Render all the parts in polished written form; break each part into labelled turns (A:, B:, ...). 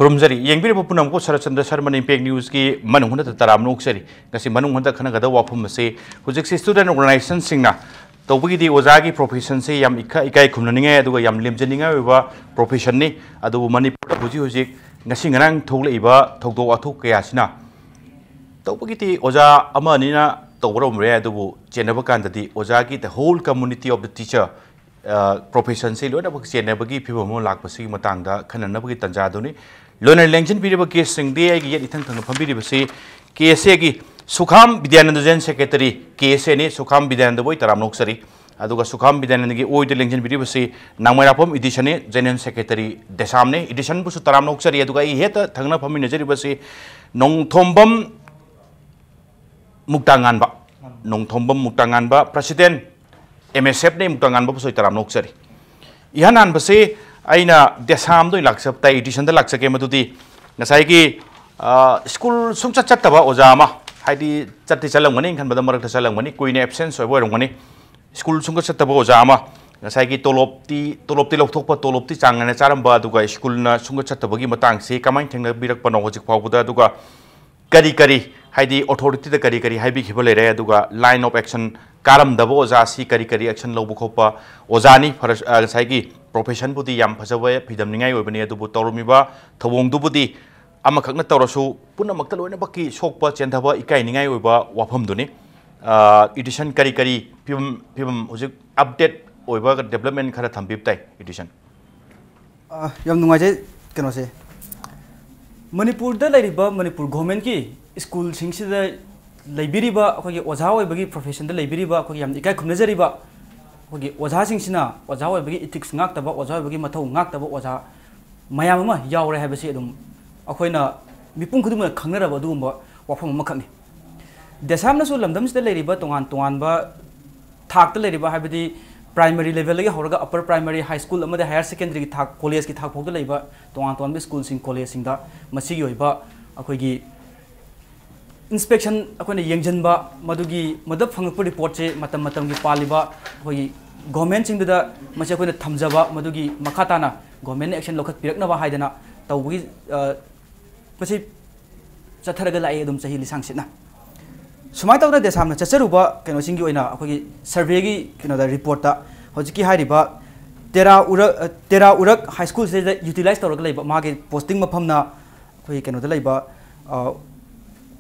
A: खुरुमजरी येंबिर पुनम को Sharatchandra Sharma impact news की मनung हन तराम नोक्सरी ngasi manung hon khana gada wafum se hujik si student organization singna tawbagi di oja gi profession se yam ikai khumnaninga aduga yam lemjaninga wa profession ni adu manipur hujik ngasi ngarang thoglaiba thogdo athuk kaya sina tawbagi ti oja ama nina tawrom re adu chenaba kan di oja gi the whole community of the teacher profession se loina bak chenaba gi phibom lak pasi matang da khana nabagi tanja duni लोनर लेंजन पीरिबा case सिंगदे आइगी ये इथंग थंग फंबिरिबसे केसे गी सुखाम विद्यानंद जन सेक्रेटरी केसे ने सुखाम विद्यानंद बोय तराम नोक्सरी अदुगा सुखाम विद्यानंद गी ओय लेंजन पीरिबसे नामैरापम एडिशन ने जनरल सेक्रेटरी डेसाम ने एडिशन बुसु तराम नोक्सरी अदुगा इ हेत थंगना फमि नजरिबसे नोंगथोंबम मुक्तांगानबा प्रेसिडेंट एमएसएफ ने मुक्तांगानबा बुसु तराम नोक्सरी इहानान बसे आइना डेसाम दो लाक्सप ताई एडिशन द लाक्सके मदुदी नसाई की स्कूल सुंग चटबा ओजामा हाइदी चट्टी चलंगमनि खनबद मरक चलंगमनि कोइने एब्सेंस होय बोरंगमनि स्कूल सुंग चटबा ओजामा नसाई की तोलोपती लौथोकपा तोलोपती चांगने चारंबा दुगा स्कूल ना सुंग चटबगी मतंग से कमाइन थेंगना बिरक पनो होजिक फावबदा दुगा करी हाइदी अथॉरिटी द करी हाइबी खिबा लेरे दुगा लाइन ऑफ एक्शन कारम दबो ओजा सी करी एक्शन लौबो खोपा ओजानी फरस नसाई की प्रोफेशन बुदी याम फजबे फिदमनिंगाई ओबनी अदुबु तौरमिबा थवोंगदुबुदी अमखकना तौरसु पुनमक्ता लोइनबकी सोकपा चेंथबा इकाइनिंगाई ओबा वाफमदुनी एडिशन करी फिबम हुजिक अपडेट ओबा डेवलपमेंट खरा थंबिबताई एडिशन
B: याम नुंगाजे कनोसे मणिपुर द लैरिबा मणिपुर गवर्नमेंट की स्कूल सिंगसिदा लैबिरिबा अखोगी ओझा ओबगी प्रोफेशन द लैबिरिबा अखोगी याम इकाइ खुमनजरिबा ओजा सिंगसिना ओजा ओबगी इथिक्स ngaktaba ओजा ओबगी मथौ ngaktaba ओजा मयाम अमा यावरे हाबसे अदुम अखोइना मिपुं खुदुम खंगनरबा दुगुम्बा वाफम अमा खंगनि देसामनसु लमदमसिदा लेरिबा तोंगान थाकता लेरिबा हाबदी प्राइमरी लेवल लगे होरगा अपर प्राइमरी हाई स्कूल अमदे हायर सेकेंडरी की थाक कॉलेज की थाक फोगदा लेबा तोंगान स्कूल सिंग कॉलेज सिंगदा मसिगी होइबा अखोइगी इंस्पेक्शन अखोइना येंजनबा मदुगी मदब फंगप रिपोर्ट से मतम की पालिबा अखोइगी गवर्नमेंट सिंगदा मसे अखोइना थमजबा मदुगी मखाताना गवर्नमेंट एक्शन लौखत पिरकनबा हाइदना तौबगी मसे चथरगा लाइ अदुम सही लिसांगसिना सुमाय तौना देसामना चचरुबा कनो सिंगी ओइना अखोइगी सर्वेगी कनोदा रिपोर्ट ता होजिकी हाइरिबा तेरा उरक हाई स्कूल से यूटिलाइज तौरगा लेबा मागे पोस्टिंग मफमना अखोइ कनोदा लेबा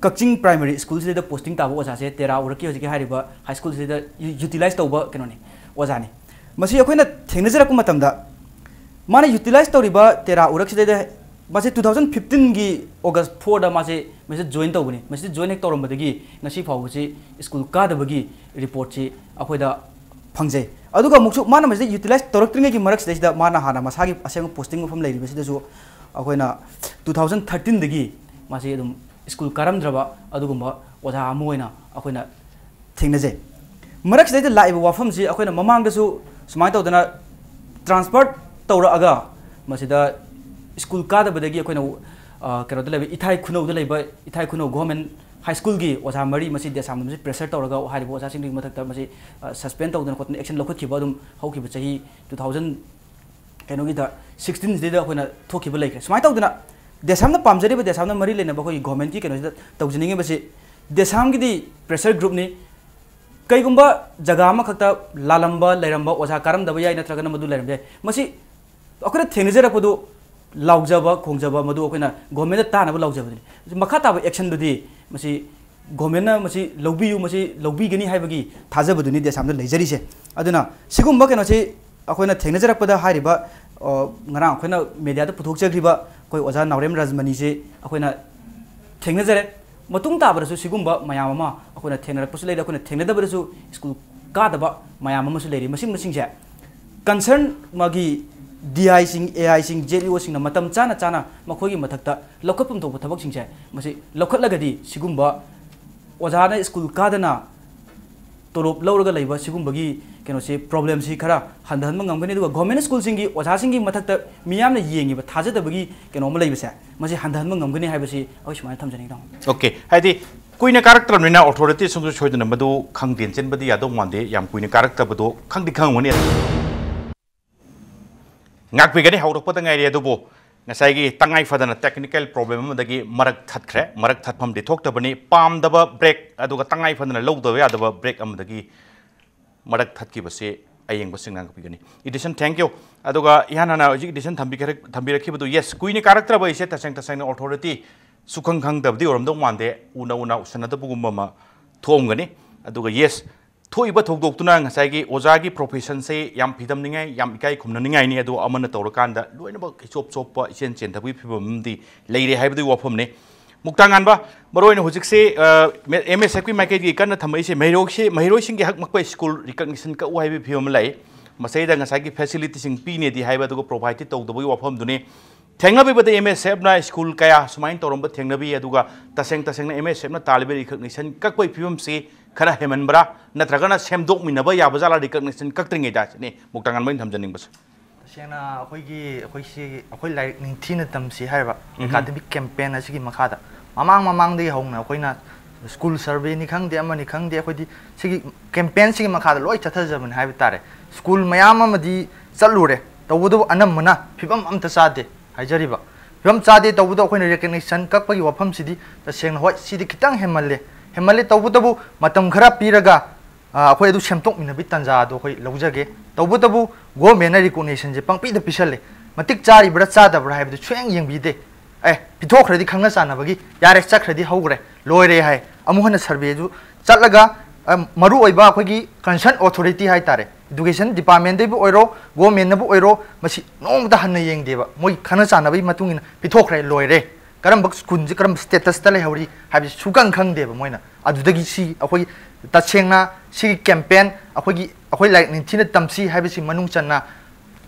B: कक्चिंग प्राइमरी स्कूल से पोस्टिंग ताब ओजा से तेरा उरकी होजिकी हाइरिबा हाई स्कूल से यूटिलाइज तौबा कनोनी ओजानी मसी अखोइना थेंगनजरक मतमदा माने यूटिलाइज तौरिबा तेरा उरक से मासे 2015 की अगस्त 4 दा मासे जॉइन तौबनी मसी जॉइन हेक तौरमबदगी ngasi फावबसी स्कूल कादबगी रिपोर्ट से अखोइदा फंगजे अदुगा मुक्सु माना मसे यूटिलाइज तौरक्त्रिंगे की मरक से माना हाना मसागी असेंग पोस्टिंग मफम लेरिबसिदसु अखोइना 2013 दगी मासे अदुम स्कूल कारमद्रबा अदुगुम्बा ओजा अमोइना अखोइना थेंगनजे मरक से लाइब वाफम से अखोइना ममांगदसु सुमाय तौदना ट्रांसफर तौरअगा मसिदा स्कूल कादबदगी अखोइना कनो दलेब इथाई खुनौ दलेब इथाई खुनौ गवर्नमेंट हाई स्कूल की ओजा मरी मसी देसाम मसी प्रेशर तौरगा हारिबो ओजा सिंग मथकता मसी सस्पेंड तौदना कोतन एक्शन लखिबा दुम हौखिबा चही 2000 कनो गी 16 दे अखोइना थोखिबा लेखे सुमाय तौदना देसामना पामजरिबा देसामना मरी लेनबा कोई गवर्नमेंट की कनो तौजनिंगे बसे देसाम की प्रेशर ग्रुप ने कईगुम्बा जगह अमा खक्ता लालंबा लेरंबा ओजा कारमदबा याय नत्रगना मदु लेरंबे मसी अखोना थेंगनजरपदो लाउजबा खोंजबा मदु अखोना गवर्नमेंट तानबा लाउजबदि मखा ताब एक्शन दुदि मसी गवर्नमेंट ना मसी लौबियु मसी लौबिगनी हाइबगी थाजबदुनि देसामना लेजरिसे अदुना सिगुम्बा कनोसे अखोना थेंगनजरपदा हारिबा ngara अखोना मीडिया दा पुथोकजग्रिबा कोई ओजा नावरेम राजमनी से अखोना थेंगनजरे मतुंग ताबरसु सिगुम्बा मयाम अमा अखोना थेंगनरपसु लेदा अखोना थेंगनदबरसु स्कूल कादबा मयाम अमसु लेरि मसिंग मसिंगजे कंसर्न मागी DI सिंग AI सिंग JLO सिंग मतम चाना मखोगी मथक्ता लौखपम तोब थबक सिंगजे मसि लौखतलगदी सिगुम्बा ओजाना स्कूल कादना तोलोप लौरगा लेबा सिगुम्बगी कनोसे प्रॉब्लम सी खरा हंदहन मंगमगनी दुगा गवर्नमेंट स्कूल सिंगी ओजा सिंगी मथक्ता मियामना येंगिबा थाजदबगी कनोम लेबसे मसि हंदहन मंगमगनी हाइबसी अय सुमाय थमजनी दं
A: ओके हाइदी कुइना कारक्टर मिना अथॉरिटी संग छोयदन मदु खंगदेन चेनबदी यादो मानदे याम कुइना कारक्टर बदो खंगदि खंगमनी ngakpigani hawrokpata ngairi adubo ngasai tangai fadana technical problem amdagi marak thatkhre marak thatpham di thoktabani pamdaba break aduga tangai fadana lowdaba yadaba break amdagi marak thatki base ayeng basing pigani Edison thank you aduga ihana hojik Edison thambirakhi badu yes kuini character ba ise tasang authority sukhang khang dabdi oromdong mande una usanada bugumba ma thomgani aduga yes thoiba thogdoktuna ngasai oja gi profession se yam phidam ningai yam ikai khumna ningai ni adu amana tawrakanda loina ba chop isen chen thabi phibam di leire haibdu wafam ne Muktanganba maroina hojik se MSF ki maike gi kan thamai se mairoi sing gi hak makpai school recognition ka uhai bi phibam lai masai da ngasai gi facility sing pi ne di haiba du provide tawdbu wafam du ne thengnabi bade MSF na school kaya sumain tawrom ba thengnabi aduga taseng na MSF na talibe recognition kakpai phibam se khara hemanbra natragana semdok minaba yabajala recognition kaktringe da ne Muktanganba thamjaning bas
C: sena akoi like ningthina tamsi haiba academic campaign asigi makhada mamang de hongna akoina school survey ni khangde amani khangde akodi sigi campaign sigi makhada loi chathajaban haiba tare school mayam amadi chalure tawudu anamna phibam amta sade haijariba phibam chade tawudu akoina recognition kakpagi wafam sidi taseng hoi sidi kitang hemalle tawudu matam khara piraga akhoi adu semtok minabi tanja ado khoi lawjage tawudu government recognition je pangpi da pisale matik chari bra chada bra haibdu chweng yengbide pithokhradi khangna chana bagi yare chakhradi hogre loire hai amuhana survey ju chatlaga maru oiba akhoi concern authority hai tare education department de bu oiro government na bu oiro masi nong da hanna yengdeba moi khana chana bai matungina pithokre loire karam bak school ji karam status ta le hawri habi sukang khangdeba moina adudagi si akhoi tachengna si campaign akhoi like ninthina tamsi haibisi manung channa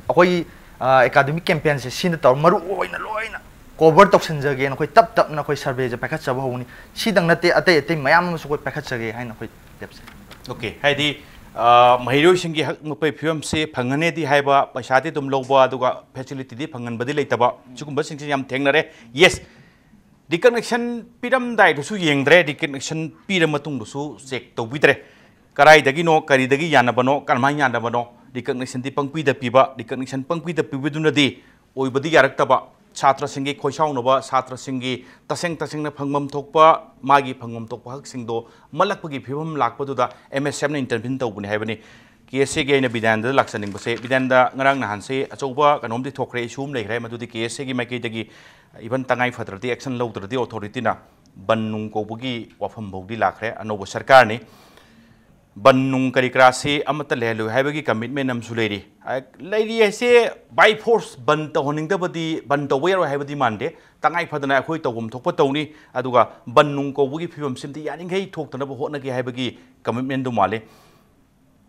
C: akhoi academic campaign se sin tor maru oina loina cover toksanjage na khoi tap na khoi survey je pakhat chaba honi sidang nate ate mayam su khoi pakhat chage haina khoi depse
A: okay haidi mahiroi singi hak mapai phim se phangane di haiba paisa ti dum loba aduga facility di phangan badi leitaba chugumba singsi yam thengnare yes recognition piram dai su yengdre recognition piram matung su check tobidre karai dagi no kari dagi yanabano karmai yanabano recognition di pangpi da piba recognition pangpi da pibiduna di oibadi yaraktaba chatra singi khoisau noba chatra singi taseng na phangmam thokpa magi phangmam thokpa hak singdo malakpagi phibam lakpadu da MSF na intervene tawbuni haibani KSC ge na Bidyananda laksaning base Bidyananda ngarang nahan se achouba kanom di thokre isum lekhre madudi KSC gi maike dagi even tangai fadrati action lawdradi authority na Manung ko bugi wafam bogdi lakhre anobo sarkar ni Manung karikra se amata lehlu haibagi commitment am suleri leiri ase by force ban to honing da badi ban to wero haibadi mande tangai fadana khoi tawum thokpa tawni aduga Manung ko bugi phibam simti yaning hei thoktana bo hotna gi haibagi commitment du male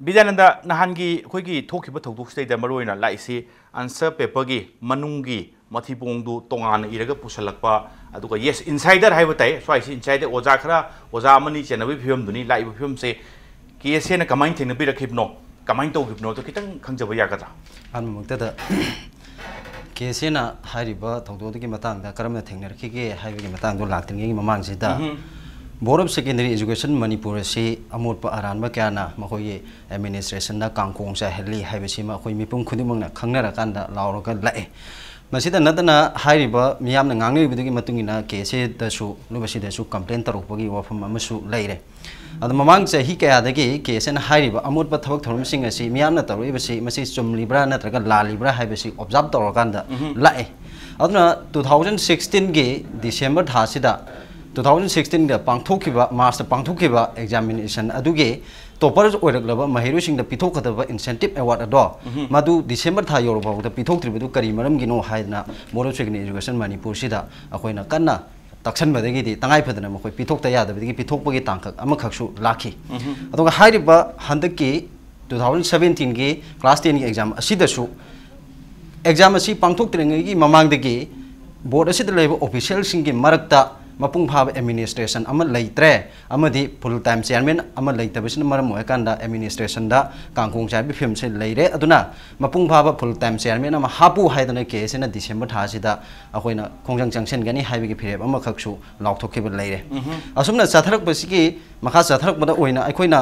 A: Bidyananda nahangi khoigi thokiba thokduk state da maroina laisi answer paper gi manungi mathibong du tongan iraga pusalakpa aduga yes insider haibatai swaisi insider oja khara oja amani chenabi phibam duni laiba phibam se KSC na kamain thengna bi rakhibno kamain tawgibno to kitang khangjaba yagadra
D: anmukta da KSC na hariba thokdo gi matang da karamna thengna rakhige haibagi matang do laktingi mamang sida Board of Secondary Education Manipur si amut pa aranba kaya na makoy administration na kangkong sa heli haibisi makoy mipung khudimang na khangnara kanda lauraga lae masida natana hairiba miyam na ngangi bidagi matungina KSC da su lubasi da su complaint tarupagi wafam amasu laire adu mamang sa hi kaya dagi KSC na hairiba amut pa thawak thorum sing asi miyam na tarui basi masi chum libra na traga la libra haibisi observe tarakanda lae aduna 2016 ge December thasida 2016 da pangthokiba March da pangthokiba examination aduge toppers oiraklaba mahirosing da pithokadaba incentive award ado madu December tha yorba da pithoktri kari maram gino haidna Board of Secondary Education Manipur sida akoina kanna taksan badagi di tangai phadana makoi pithokta yadabagi pithokpagi tangkak amakhaksu lakhi aduga hairiba handaki 2017 gi class 10 gi exam asidasu exam asi pangthoktringer gi mamangdagi board asida leba official sing gi marakta mapung phab administration ama leitre amadi full time chairman ama leitabisna maram moikanda administration da kangkong chai bi film se leire aduna mapung phab full time chairman ama hapu haidana case na December thasida akoina khongjang changsen gani haibi gi phireb ama khaksu laukthokhiba leire asumna chatharak basiki makha chatharak bada oina akoina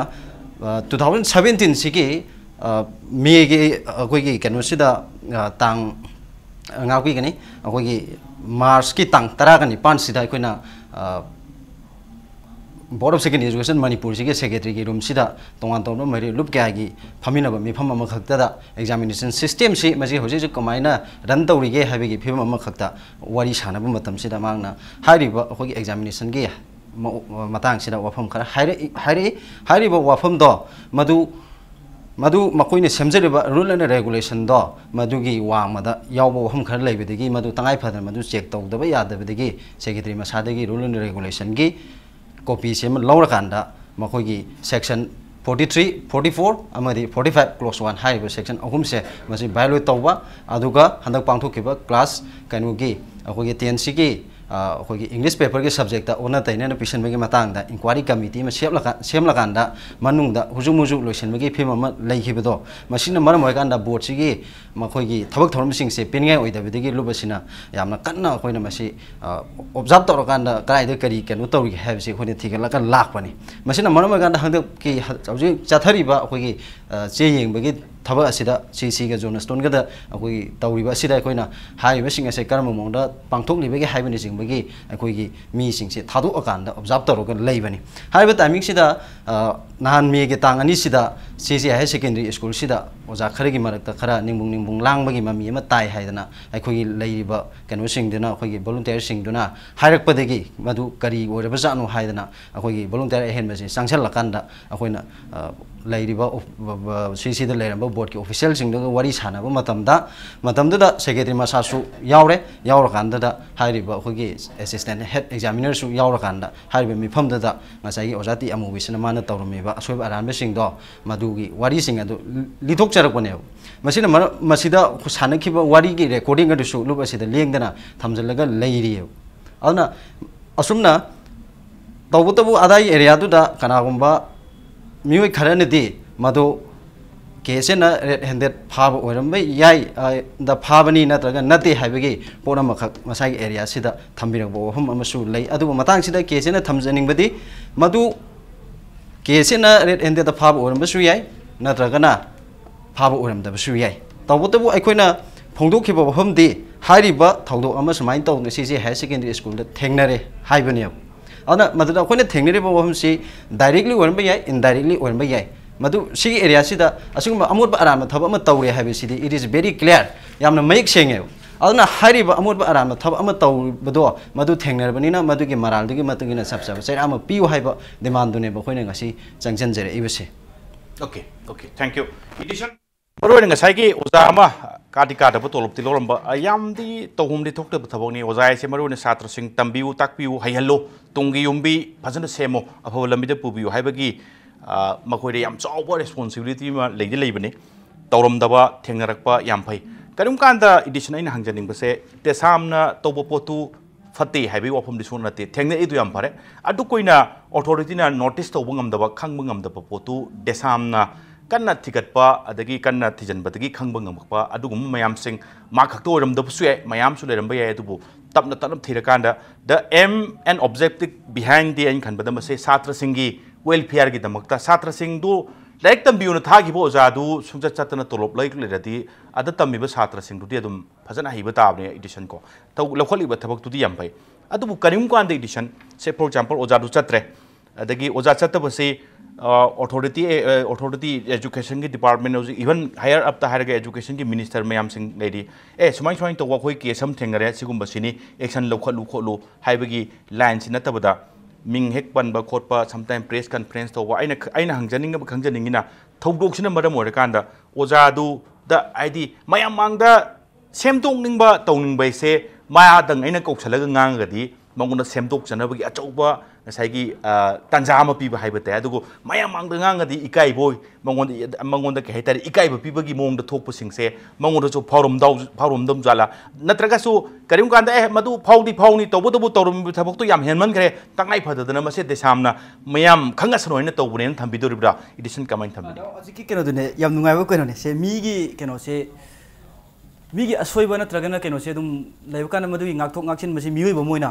D: 2017 sigi me gi akoi gi kanosida tang ngapi gani akoi Mars ki tang tara gani pan sida koina Board of Secondary Education Manipur sigi secretary ki room sida tongan tong mari lup kya gi phamina ba mi pham ama khakta da examination system si maji hoji ju kamaina ran tawri ge habi gi phim ama khakta wari sana bu matam sida mangna hari ba akoi gi examination gi matang sida wafam khara hari ba wafam do madu makoine semjeriba rule and regulation do madugi wangmada yawbo wafam khara leibedigi madu tangai phadana madu check tawdaba yadabedigi secretary masadagi rule and regulation gi copy sem laura kanda makogi section 43 44 amadi 45 clause 1 haiba section ahum se masi violate tawba aduga handak pangthokiba class kanugi akogi 10 sigi akogi English paper ke subject ta ona taina na pisan bagi matang da inquiry committee ma semla kanda manung da hujumuju loisan bagi phim ma leikhibado masina maram hoy kanda board sigi makogi thabak thorum sing se pengai oida bidagi lubasina yamna kanna koina masi observe tor kanda kai de kari kanu tori have se khone thigala ka lakpani masina maram hoy kanda hang ki hauji chathari ba akogi che yeng bagi thaba asida Secy ga Jonas ton ga da akoi tawri ba asida koina hai ba sing ase karam mongda pangthok li bagi hai bani sing bagi akoi gi mi sing se thadu akanda observe tor ga lei bani hai ba timing sida nahan me ge tang ani sida Secy high secondary school sida oja khare gi marak ta khara ningbung lang bagi mami ma tai hai dana akoi gi lei ba kanu sing dana akoi gi volunteer sing duna hairak pa degi madu kari ore ba janu hai dana akoi gi volunteer hen ba se sangchal lakanda akoina lairiba Secy da lairamba board ki official sing da wari sana ba matamda da secretary masa su yaure kanda da hairiba khogi assistant head examiner su yaura kanda hairiba mi phamda da ngasai gi ojati amu bisna mana tawrumi ba asoi aran be sing do madu gi wari sing adu lithok charak bane masina masida khusana ki ba wari gi recording adu su luba sida lengdana thamjalaga lairi aduna asumna tawbutabu adai area du da kanagumba mioi kharane di madu kese na red handed phab oiram yai da phabani natraga nate haibegi pona makhak masai area sida thambirang bo hum amasu lei adu matang sida kese na thamjaning badi madu kese na red handed da phab oiram basu yai natraga na phab oiram da basu yai tawbotabu aikoina phongdok khiba hum di hairiba thawdok ama sumain taw Secy high secondary school da thengnare haibani ana madu akoina thengnare bo hum si directly oiram yai indirectly oiram yai madu sigi area sida asungma amut ba aram thaba ma tawre habi sidi it is very clear yamna mayik senge aduna hariba amut ba aram thaba ama taw bado madu thengnar banina madu gi maral dugi matugina sabsab sai ama piu haiba demand dune ba khoina ngasi changjan jere ibse
A: okay thank you edition baro nga sai gi oza ama kadika da tolop ti loramba ayam di tohum di thokte thabok ni oza se maru ne satra sing tambiu takpiu hayallo tungi yumbi phajana semo afo lamida pubiu haibagi makhoi yam chawba responsibility ma leidi leibane tawramdaba thengnarakpa yam phai karum kanda edition aina hangjaning base DESAM na tobo potu fati haibi wafam disun nate thengna edu yam phare adu koina authority na notice tawba ngamdaba khangba ngamdaba potu DESAM na kanna thigatpa adagi kanna thijanbadagi khangba ngamakpa adugum mayam sing ma khakto oramdaba suye mayam su leramba ya edu tapna thirakanda the aim and objective behind the khanbada mase satra singi welfare ki damakta satra sing du like tambiu na thagi bo jadu sungja chatna tolop like leradi ada tambi ba satra sing du adum phajana hiba tabne edition ko taw lokholi ba thabak tu di yam bai adu bu karim ko and edition say for example ojadu chatre adagi oja chatta base authority education ki department even higher up the higher education ki minister mayam sing lady sumai to wa khoi ke sam thengare sigum basini action lokholu kholu haibagi line sinatabada ming hek ban ba khotpa sometime press conference to wa aina hangjaning ba khangjaning ina thogdok sina maram ore kanda oja du da id mayam mangda semdong ning ba tongning bai se maya dang aina koksalaga ngangadi manguna semdok janabagi achauba ngasai tanja ama piba haibate adugo mayam mangda ngangadi ikai boy mangonda ke haitari ikai ba pibagi mongda thokpa singse mangonda so phaurum dam jala natraga su karim kanda madu phawni tobu torum thabok to yam henman kare tangai phadadana mase DESAM na mayam khangasno ina tobune thambidoribra edition comment thambi
B: ajiki keno dune yam nungai ba keno ne se migi keno se migi asoiba natragana keno se dum laibakana madu ngakthok ngaksin masi mioi ba moina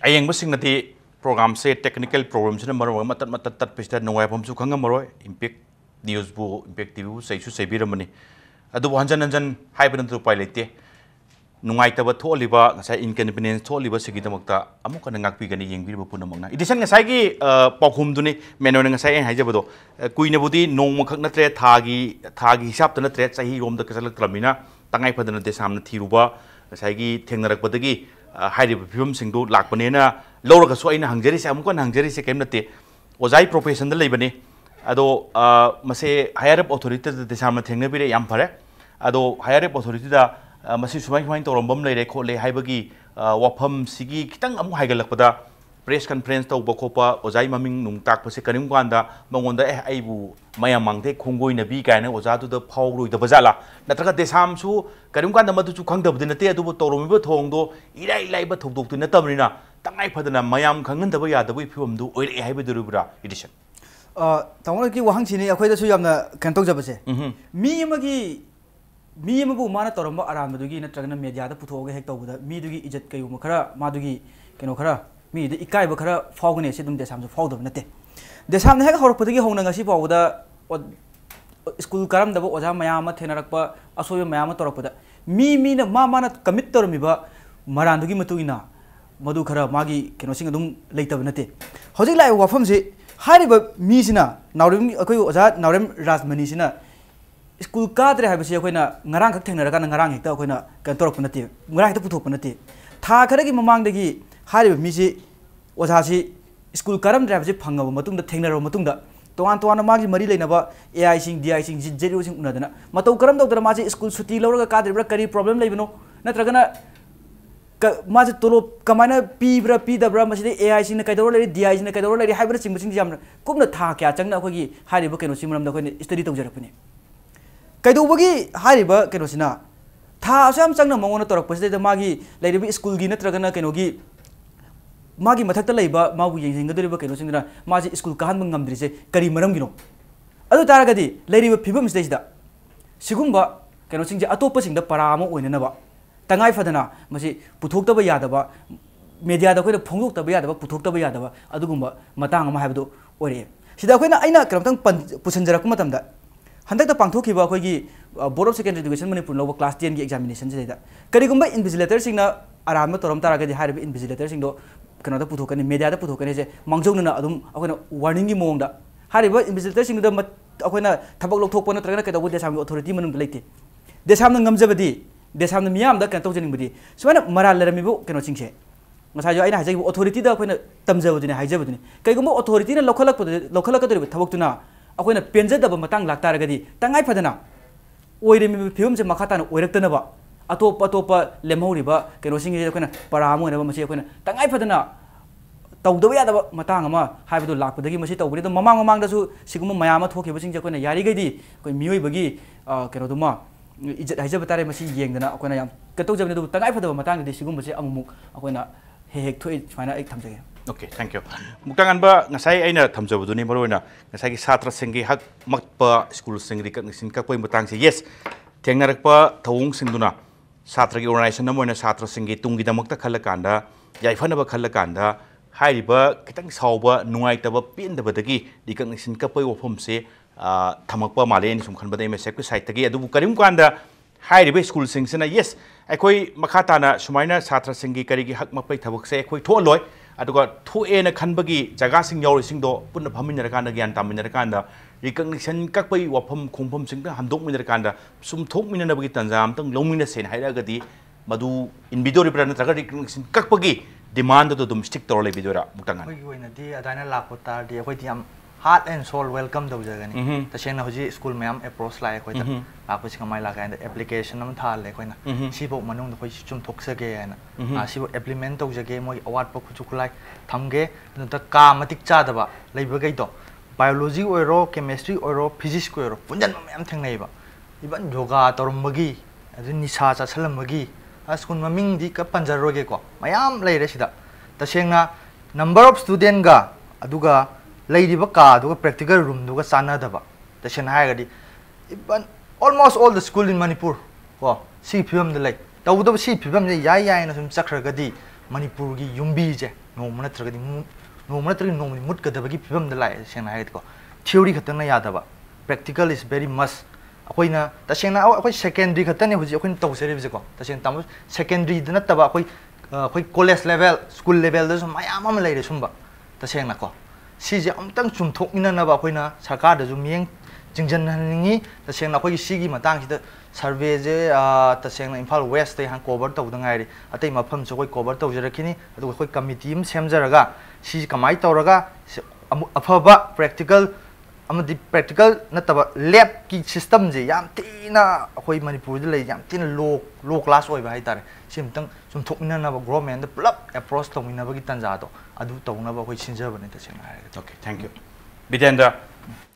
B: ayeng basing nati program se technical problem sina maro matat pista nungai pham su khanga maro impact
A: news बु impact TV बु सही सैबीरमनी अदुबु हंजन हंजन हाइबन तो उपाय लेते नुंगाइतब थोलिबा ngasa inconvenience थोलिबा सिगिदमक्ता अमुक नागपीगनी येंबिरबो पुनमंगना इदिसन ngसाइगी पाखुमदुनी मेनोन ngसाइ हाइजबदो कुइनबुदी नोंमखक नत्रे थागी हिसाब त नत्रे चाहि रोमद कसलक्त्रमिना तंगाइ फदन देसामन थिरुबा ngसाइगी थेंगनरकबदगी हाइरिबो फिबम सिंगदु लाकपनेना लौरगसो अइना हंगजरिसे अमुक हंगजरिसे केम नते ओजाइ प्रोफेशन द लेबने अदो मसे हायर अप अथॉरिटी देसामन थेंगनबिरे याम फरे अदो हायर अप अथॉरिटी दा मसी सुमाइ सुमाइ तौरम लेरे खोले हाइबगी वाफम सिगी खितंग अमु हाइगलकपदा प्रेस कॉन्फ्रेंस तौब खोपा ओजाइ ममिंग नुंग ताकपसे करिम कांदा मंगोंदा आइबु मयाम मांगते खोंगोइनबी कायना ओजादुदा फावरुइदा बजाला नत्रगा देसामसु करिम कांदा मदुचु खंगदबदि नते अदुबु तौरमिबो थोंगदो इराइ लाइबा थौदोक्तु नतबनिना तंगाइ फदना मयाम खंगनदबो यादबो फिवमदु ओइरे हाइबदुरुबरा एडिशन
B: तामोल की वहां छिने अखोइदसु यामना कंटोक जबसे मी अमबु माना तौरम आरामदुगी नत्रगना मीडियादा पुथोगे हेक तौबदा मीदुगी इज्जत कयु खरा मादुगी केनो खरा मीदे इकाइब खरा फावगने से दुम देसाम फावदब नते देसाम हेक हरपदगी हौना ngasi फावदा स्कूल करम दबो ओजा मयाम थेनरकपा असोय मयाम तौरपदा मी ना माना कमिट तौरमिबा मरांदुगी मतुइना मधु खरा मागी केनो सिंग दुम लेतब नते हजिक लाइ वाफम से हारिबा मी सिना नावरिम अखोय ओजा नावरिम राजमनी सिना स्कूल काद्रे हाइबसे अखोइना ngarang खक थेंगनरका ngarang हेक्ता अखोइना कंतोरप नते ngarang हेक्ता पुथोप नते था खरगी ममांगदगी हारिबा मिसि ओझासी स्कूल करम ड्राइवसे फंगब मतुंगदा थेंगनरब मतुंगदा तोवान तोवान मागी मरी लेनबा एआई सिंग डीआई सिंग जेरो सिंग उनदना मतौ करम दौदरा मासे स्कूल छुट्टी लौरगा काद्रेब्रा करी प्रॉब्लम लेबनो नत्रगना मासे तोलो कमायना पीब्रा पीदब्रा मसिदे एआई सिंग कइदौर लेरि डीआई सिंग कइदौर लेरि हाइब्रा सिंग सिंग जामना कुमना था क्या चंगना अखोगी हारिबा केनो सिमरमदा अखोइने स्टडी तौजरपने कईदौबगी हारिबा केनोसिना था असम चंगना मंगोना तोरकपसिदे मागी लेरिबि स्कूल गी नत्रगना केनोगी मागी मथक्ता लेबा माबु येंगदरिबा केनोसिंगना माजी स्कूल काहन मंगमद्रिसे करी मरमगिनो अदु तारगदी लेरिबा फिबम स्टेजदा सिगुंबा केनोसिंगजे अतोपसिंगदा पराम ओइननबा तंगाइ फदना मसी पुथोक्तबा यादबा मीडियादा खोइना फोंदोक्तबा यादबा पुथोक्तबा यादबा अदुगुंबा मतांग अमा हाइबदो ओरे सिदा खोइना आइना करमतंग पुसंजरक मतमदा हंदक पांथोखिबा अखोइगी board of secondary education Manipur लौब क्लास 10 की एग्जामिनेशन से करिगुंबा इन्विजिलेटर सिंगना आराम तौरम तारगदी हारिबा इन्विजिलेटर सिंगदो कनोदा पुथोकनी मीडियादा पुथोकनी से मांगजौनना अदुम अखोइना वार्निंग की मोंगदा हारिबा इन्विजिलेटर सिंगदा अखोइना थबक लौथोकपा नत्रगना कदौ देसाम अथॉरिटी मनुंग लेते देसामना ngamjabadi देसामना मियामदा कन तौजनिंगबदी सुमाना मराल लरमिबो केनो सिंगसे ngasa jo aina hajagi authority da akoina tamjabudini haijabudini kaigumba authority na lokhalakadori thabokuna अखोइना पेंजदब मतंग लाक्तारगदी तंगाइ फदना ओइरेमि फिल्म से मखाताना ओइरक्तनबा अतोप अतोप लेमहौरिबा केनोसिंग अखोइना पराम ओइनबा मसी अखोइना तंगाइ फदना तौदब यादब मतंग अमा हाइबदो लाक्पदगी मसी तौबरिदो ममांग ममांगदसु सिगुम मयाम थोखिबसिंग अखोइना यारिगैदी अखोइ मियोइबगी केनोदुमा इज्जत हाइजब तारे मसी येंगदना अखोइना याम कतौजबनिदो तंगाइ फदब मतंगदि सिगुमबसे अमुमुक अखोइना हेक थोइ फाइना एक थमजगे
A: ओके थैंक यू मुक्तांगनबा ngसाइ आइना थमजबदुनि मरोइना ngसाइ छात्र सिंगी हक मकपा स्कूल सिंग रिकग्निशन कपै मतंग से यस थेंगनरकपा थौंग सिंगदुना छात्र की ऑर्गेनाइजेशन नमोइना छात्र सिंगी तुंगी दमकता खल्लकांदा याइफनबा खल्लकांदा हाइरिबा कितंग सावबा नुंगाइतबा पेंदबदगी रिकग्निशन कपै वफम से थमकपा माले नि सुमखनबदे एमएसएफ के साइट तगी अदुबु करिम कांदा हाइरिबा स्कूल सिंगसना यस अखोइ मखाताना सुमाइना छात्र सिंगी करिगी हक मपै थबक से अखोइ थोलोय अदुगा थोएना खनबगी जगासिंग यावरिसिंगदो पुन्ना फमिनरकांदा ग्यान तामिनरकांदा रिकग्निशन कपै वफम खोंफम सिंगदा हमदोकमिनरकांदा सुम थोकमिननबगी तंजाम तंग लौमिना सेन हाइरागदी मदु इनबिदोरिब्रा नत्रगा रिकग्निशन कपगी डिमांड दो दुम स्टिक तोर लेबिदोरा मुक्तांगन
C: अखोइ ओइनादि अदाइना लाखोतारदि अखोइदि याम हार्ट एंड सोल वेलकम दौजगनी तसेंना होजी स्कूल मैम अप्रोच लाए अखोइदा लाखोसि कमाइ लागाइदा एप्लीकेशन अम थाले अखोइना सिबो मनुंग दखोइ चुम थोकसगे हैना सिबो एप्लीमेंट तौजगे मोइ अवार्ड प खुचु खुलाइ थमगे नत का मतिक चादबा लेबगैदो बायोलॉजी ओइरो केमिस्ट्री ओइरो फिजिक्स को ओइरो पुंजन मैम थेंगनैबा इबन योगा तोरमबगी अदु निसा चासलमबगी स्कूल ममिंग दि का पंजरोगे को मैम लेरे सिदा तसेंना नंबर ऑफ स्टूडेंट गा अदुगा लेरिबा का दुगा प्रैक्टिकल रूम दुगा चानादबा तसेन हायगदी even almost all the school in Manipur को सी फिल्म द लाइक तौदब सी फिल्म जे याय याय न सुम चखरगदी मणिपुर की युंबी जे नोम नत्रगदी नोम नत्रगदी नोम मुटकदबगी फिल्म द लाइक सेन हायद को थ्योरी खतन यादबा practical is very must akoina tasengna akoi secondary khatane huji akoin tawsere ko taseng tam secondary dana taba akoi college level school level da sum mayam am leire sumba tasengna ko sije amtang chumthokmina na ba akoina sarkar da jumyeng jingjan haningi tasengna akoi sigi matang sida survey je tasengna Imphal West te han cover taw dangai atei mafam so koi cover taw jarakini adu koi committee im semjaraga si kamai tawraga afaba practical amadi practical nataba lab ki system je yam tina akoi Manipur de lei yam tina low class oi ba haitare simtang sum thokmina na ba government the club approach tawmina ba gi tanja to adu tawna ba koi sinja bane tasengna
A: okay thank you Bidyananda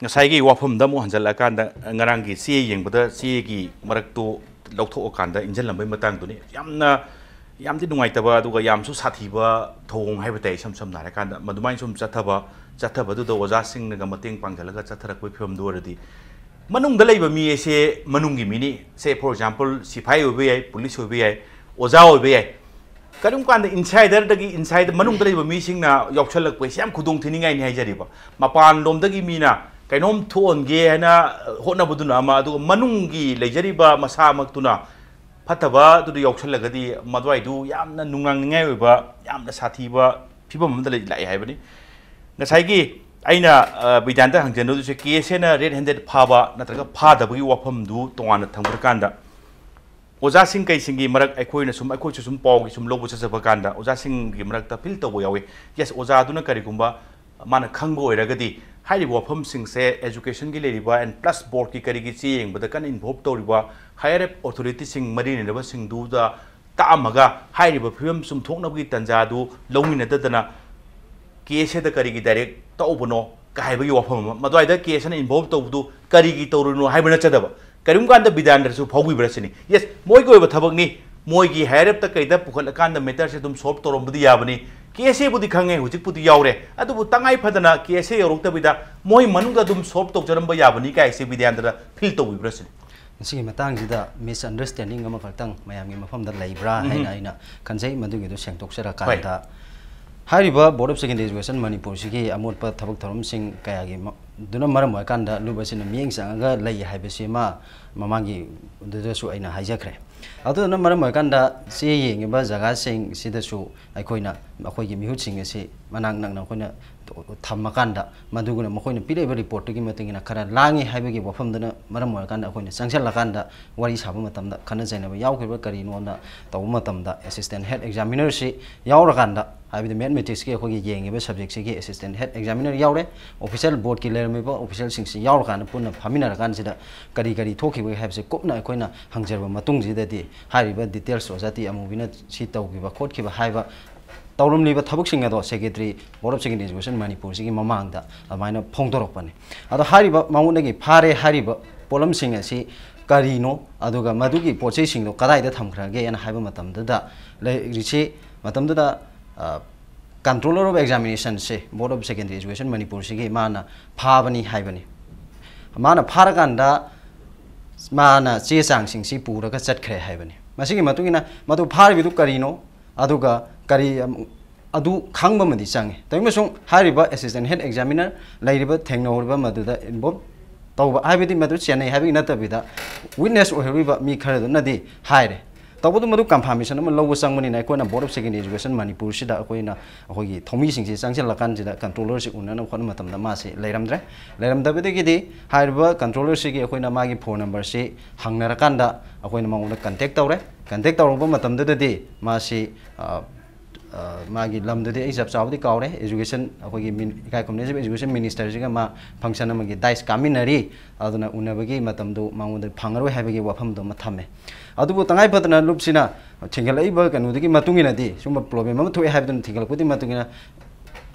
A: ngasai gi wafum da mo hanjal kan da ngarang gi si yeng bada si gi marak to lokthok kan da injal lambai matang tu ni yamdi nungai taba aduga yamsu sathi ba thong hai batai sam na ra kan da madumai sum chathaba du do oja sing na ga mateng pangjalaga chatharak bai phom do radi manung da leiba mi ese manung gi mini say for example sipai obe ai police obe ai oja obe ai kadum kan da insider da gi inside manung da leiba mi sing na yokchalak pai sam khudong thini ngai ni hai jari ba mapan lom da gi mi na kainom thon ge na hotna buduna ma du manung gi lejari ba masa mak tuna fataba du yokchalak di madwai du yamna nungang ngai oi ba yamna sathi ba phibam da lai hai bani ngasai gi aina Bidyananda hangjan du se case na red handed phaba natraga phada bagi wafam du tongana thangbar kanda oja sing kai singi marak aikoi na sum aikoi sum paw gi sum lobu cha kanda oja sing gi marak ta fil to bo yawe yes oja du na kari gumba mana khangbo oiragadi hairi wafam sing se education gi leriba and plus board ki kari gi ching bada kan involve to riba higher authority sing mari ne ba sing du da ta amaga hairi ba phim sum thokna gi tanja du longina dadana case da kari gi direct to bono kai ba gi wafam madwai da case na involve to du kari gi to runo haibana chadaba karim kan da Bidyananda su phawi brasini yes moi go ba thabak ni moi gi higher ta kai da pukhal kan da matter se dum solve to rom budi yabani case budi khange hujik budi yaure adu bu tangai phadana case yorok ta bida moi manung da dum solve to jaram ba yabani kai se Bidyananda feel to wi brasini
D: sigi matang jida misunderstanding ama kaltang mayam gi mafam da leibra haina aina kanjai madu gi do sengtok sera kan da hariba board of secondary education Manipur sigi amot pa thabak thorom sing kaya gi duna maram wa kan da lubasin mieng sanga lei haibesi ma mamangi de su aina haijakre adu na maram wa kan da si yeng ba jaga sing sida su aikoina akoi gi mihut sing ase manang nang na koina thammakanda maduguna makoina pireba report gi matingina khara langi haibegi wafam dana maram wa kan da koina sangsel lakanda wari saba matamda khana jaina ba yaw khirba kari no na taw matamda assistant head examiner si yaw rakanda haibidi mathematics gi khogi yeng ba subject si gi assistant head examiner yawre official board ki lerme ba official sing si yaw rakanda punna phamina rakan sida kari thoki ba haibse kopna koina hangjerba matung jida di hariba details ojati amubina si taw gi ba khot ki ba haiba taurum liba thabuk singa do secretary board of secondary education Manipur sigi mamang da amaina phongdorok pane ado hariba mamun gi phare hariba polam singa si karino aduga madugi poche sing do kadai da thamkhra ge yana haiba matam da richi matam da controller of examination se board of secondary education Manipur sigi mana phabani haibani mana pharaganda mana che sang sing si pura ka chatkhre haibani masigi matungina madu phar bidu karino aduga kari adu khangba madi change taimsung hariba assistant head examiner lairiba thengnohorba maduda involve tawba haibidi madu chenai habi natabida witness ohriba mi khara nadi haire tawbu madu confirmation am lobo sangmani na koina board of secondary education Manipur sida koina ahogi thomi singsi changsel lakan jida controller si unana khon matam da ma se leiramda bedegi hariba controller si gi koina magi phone number si hangnara kanda koina mangona contact tawrba matam da di ma si magi lamdadi exam chawdi kawre education akogi kai community education minister jiga ma function amagi dais kaminari aduna unabagi matamdu mangunda phangaroi habagi wafam do mathame adubu tangai patna lupsina thingalai ba kanudagi matungina di sumba problem am thoi habdun thingalpudi matungina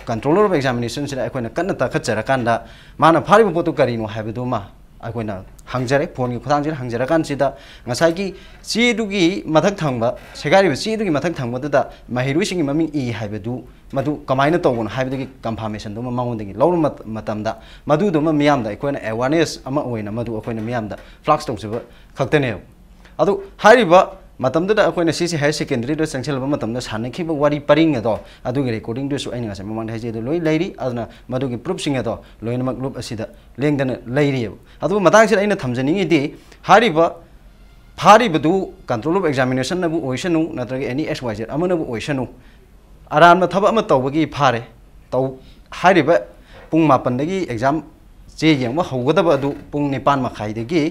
D: controller of examination sina akoina kanna ta khachara kanda mana pharibu potu karino habdu ma akoina hangjare phone gi khutang jira hangjara kan sida ngasai gi chidugi mathak thangba segari chidugi mathak thangba da mahiru singi maming e haibadu madu kamaina tawon haibadu confirmation do mangondagi lawrum matamda madu do miyam da akoina awareness ama oina madu akoina miyam da flux tawsiba khaktane adu hariba मतमदुदा अखोइना सीसी higher secondary दो चंगसेलबा मतमदा सानखिबा वारी purring अदो अदुगी recording दुसु आइना गासे ममांग हाइजे दो लोइ लैरी अदना मदुगी प्रूफ सिंग अदो लोइनमक ग्रुप असिदा लेंगदन लैरी अदु मतांगसे आइना थमजनिंगी दि हारिबा फारिबदु कंट्रोल ऑफ एग्जामिनेशन नबु ओइसनु नत्रगे एनी एक्सवाइजेड अमनबु ओइसनु अरान थब अम तौबगी फारे तौ हारिबा पुंग मापनदगी एग्जाम चे येंबा हौगदब अदु पुंग निपान मखाइदगी